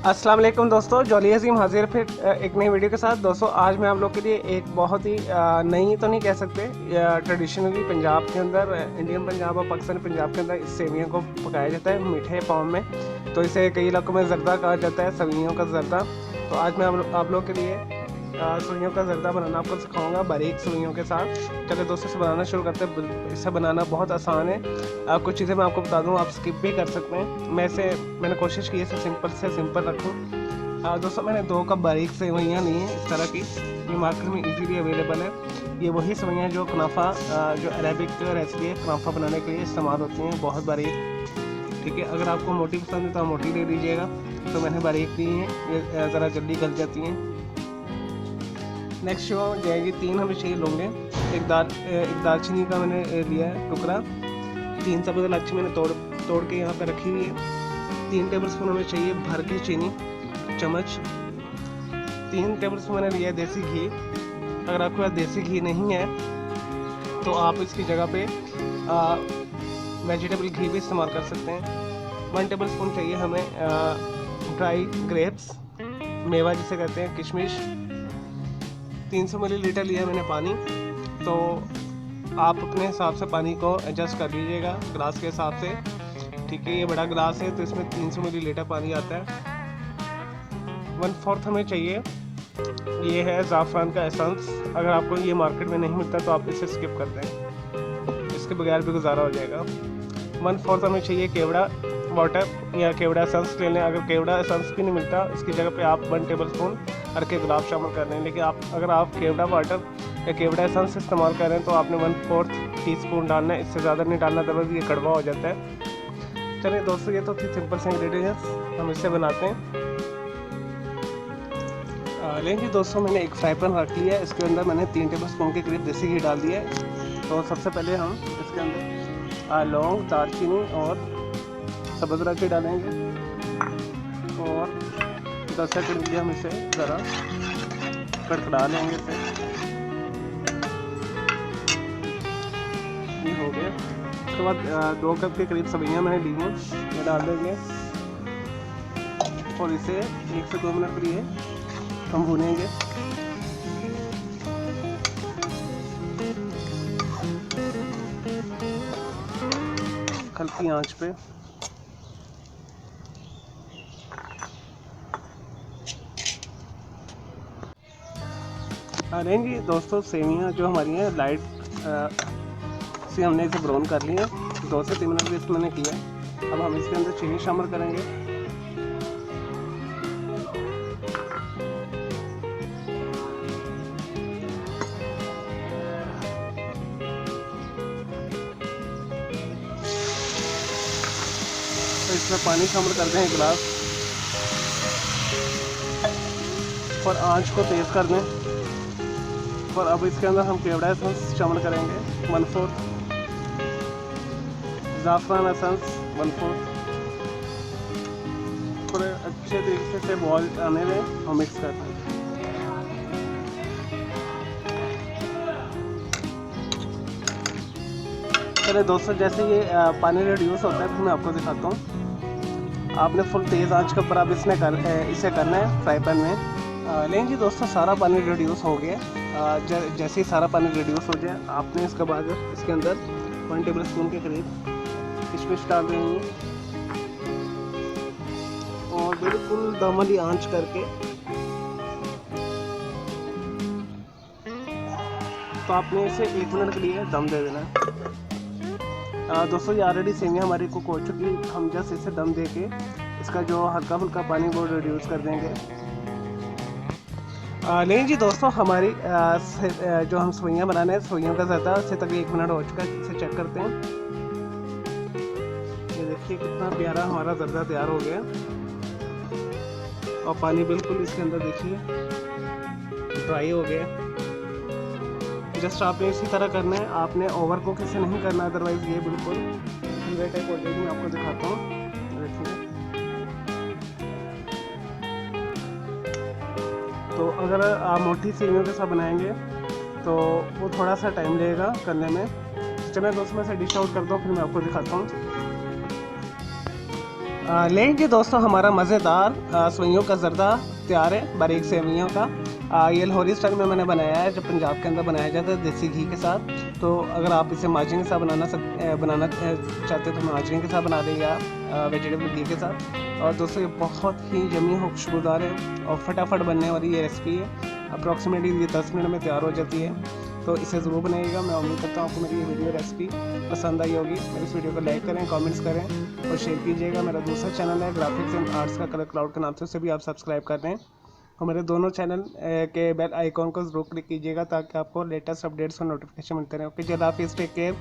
अस्सलाम वालेकुम दोस्तों, जॉली अजीम हाजिर फिर एक नई वीडियो के साथ। दोस्तों आज मैं आप लोग के लिए एक बहुत ही नई तो नहीं कह सकते, ट्रेडिशनली पंजाब के अंदर, इंडियन पंजाब और पाकिस्तानी पंजाब के अंदर इस सेवियों को पकाया जाता है मीठे फॉर्म में। तो इसे कई इलाकों में ज़र्दा कहा जाता है, सवियों का ज़र्दा। तो आज मैं आप लोग के लिए सवियों का ज़र्दा बनाना आपको सिखाऊंगा बारीक सवियों के साथ। चलो दोस्तों इसे बनाना शुरू करते हैं। इसे बनाना बहुत आसान है। कुछ चीज़ें मैं आपको बता दूं, आप स्किप भी कर सकते हैं। मैंने कोशिश की इसे सिंपल से सिंपल रखूं। दोस्तों मैंने 2 कप बारीक सेवइयाँ ली हैं इस तरह की। ये मार्केट में इजीली अवेलेबल है। ये वही सेवइयाँ जो कुनाफा, जो अरेबिक रेसिपी है कुनाफा बनाने के लिए इस्तेमाल होती हैं, बहुत बारीक। ठीक है, अगर आपको मोटी पसंद है तो आप मोटी ले लीजिएगा। तो मैंने बारीक ली हैं, ये ज़रा जल्दी गल जाती हैं। नेक्स्ट जो जाएगी 3 हमें चाहिए लौंगे। एक दालचीनी का मैंने लिया है टुकड़ा। 3 सब्ज़ इलायची मैंने तोड़ के यहाँ पे रखी हुई है। 3 टेबलस्पून हमें चाहिए भर के चीनी चम्मच। 3 टेबलस्पून मैंने लिया है देसी घी। अगर आपके पास देसी घी नहीं है तो आप इसकी जगह पे वेजिटेबल घी भी इस्तेमाल कर सकते हैं। 1 टेबलस्पून चाहिए हमें ड्राई ग्रेप्स, मेवा जिसे कहते हैं, किशमिश। 300 मिलीलीटर लिया मैंने पानी। तो आप अपने हिसाब से पानी को एडजस्ट कर लीजिएगा गिलास के हिसाब से। ठीक है, ये बड़ा गिलास है तो इसमें 300 मिलीलीटर पानी आता है। 1/4 हमें चाहिए, ये है ज़ाफ़रान का एसेंस। अगर आपको ये मार्केट में नहीं मिलता तो आप इसे स्किप कर दें, इसके बगैर भी गुजारा हो जाएगा। 1/4 हमें चाहिए केवड़ा वाटर या केवड़ा एसेंस ले लें। अगर केवड़ा एसेंस भी नहीं मिलता, इसकी जगह पे आप 1 टेबलस्पून हल्के गुलाब शामिल कर लें। लेकिन अगर आप केवड़ा वाटर या केवड़ा एसेंस इस्तेमाल करें तो आपने 1/4 टीस्पून डालना है, इससे ज़्यादा नहीं डालना, अदरवाइज़ ये कड़वा हो जाता है। चलिए दोस्तों, ये तो थी सिंपल से इंग्रेडिएंट्स, हम इससे बनाते हैं। लेकिन दोस्तों मैंने एक फ्राई पैन रख लिया है, इसके अंदर मैंने 3 टेबलस्पून के करीब देसी घी डाल दिया है। तो सबसे पहले हम इसके अंदर लौंग, दालचीनी और सब्ज़ इलायची डालेंगे और 10 सेकंड के लिए हम इसे ज़रा कड़कड़ा लेंगे। इसे ये हो गया। उसके बाद 2 कप के करीब सब्जियां मैंने ली हैं, ये डाल देंगे और इसे 1 से 2 मिनट के लिए हम भूनेंगे। हल्की आंच पे। रहेंगी दोस्तों सेवियाँ जो हमारी हैं लाइट से हमने इसे ब्राउन कर ली है। 2 से 3 मिनट वेस्ट मैंने किया। अब हम इसके अंदर चीनी शामिल करेंगे। तो इसमें पानी शामिल कर दें 1 गिलास और आंच को तेज़ कर दें। और अब इसके अंदर हम केवड़ा एसेंस शामिल करेंगे 1/4, ज़ाफ़रान एसेंस 1/4। थोड़े अच्छे तरीके से बॉयल आने में हम मिक्स करते हैं। चलिए दोस्तों, जैसे ये पानी रिड्यूस होता है तो मैं आपको दिखाता हूँ। आपने फुल तेज़ आंच के ऊपर आप इसे करना है फ्राई पैन में। लेकिन जी दोस्तों, सारा पानी रिड्यूस हो गया। जैसे ही सारा पानी रिड्यूस हो जाए, आपने इसके बाद इसके अंदर 1 टेबलस्पून के करीब किशमिश डाल देंगे और बिल्कुल दमली आंच करके तो आपने इसे 1 मिनट के लिए दम दे देना है। दोस्तों ये ऑलरेडी सेवियाँ हमारी कुक हो चुकी, हम जस्ट इसे दम दे के इसका जो हल्का फुल्का पानी वो रिड्यूस कर देंगे। लेकिन जी दोस्तों, हमारी जो हम सवइयाँ बनाने हैं, सवइयों का ज़्यादा से तक 1 मिनट हो चुका है। इसे चेक करते हैं। ये देखिए कितना प्यारा हमारा ज़र्दा तैयार हो गया और पानी बिल्कुल इसके अंदर देखिए ड्राई हो गया। जस्ट आपने इसी तरह करना है, आपने ओवर कुक इसे नहीं करना, अदरवाइज़ ये बिल्कुल हलवे टाइप हो जाएगी। मैं आपको दिखाता हूँ, देखिए। तो अगर आप मोटी सेवियों के साथ बनाएंगे तो वो थोड़ा सा टाइम लगेगा करने में। चलिए दोस्तों, मैं इसे डिश आउट करता हूँ, फिर मैं आपको दिखाता हूँ। लेंगे दोस्तों हमारा मज़ेदार सेवियों का ज़र्दा तैयार है, बारीक सेवियों का। ये लाहौरी स्टाइल में मैंने बनाया है, जो पंजाब के अंदर बनाया जाता है देसी घी के साथ। तो अगर आप इसे माजरे के साथ बनाना चाहते हो तो माजरे के साथ बना दें या वेजिटेबल घी के साथ। और दोस्तों ये बहुत ही यम्मी हो, खुशबूदार है और फटाफट बनने वाली ये रेसिपी है। अप्रॉक्सीमेटली ये 10 मिनट में तैयार हो जाती है, तो इसे ज़रूर बनाइएगा। मैं उम्मीद करता हूँ आपको मेरी ये वीडियो रेसिपी पसंद आई होगी। मेरी इस वीडियो को लाइक करें, कमेंट्स करें और शेयर कीजिएगा। मेरा दूसरा चैनल है ग्राफिक्स एंड आर्ट्स का कलर क्लाउड के नाम से, उसे भी आप सब्सक्राइब कर दें। और मेरे दोनों चैनल के बेल आइकॉन को ज़रूर क्लिक कीजिएगा ताकि आपको लेटेस्ट अपडेट्स और नोटिफिकेशन मिलते रहें। ओके, जल्द हाफिज़, टेक केयर।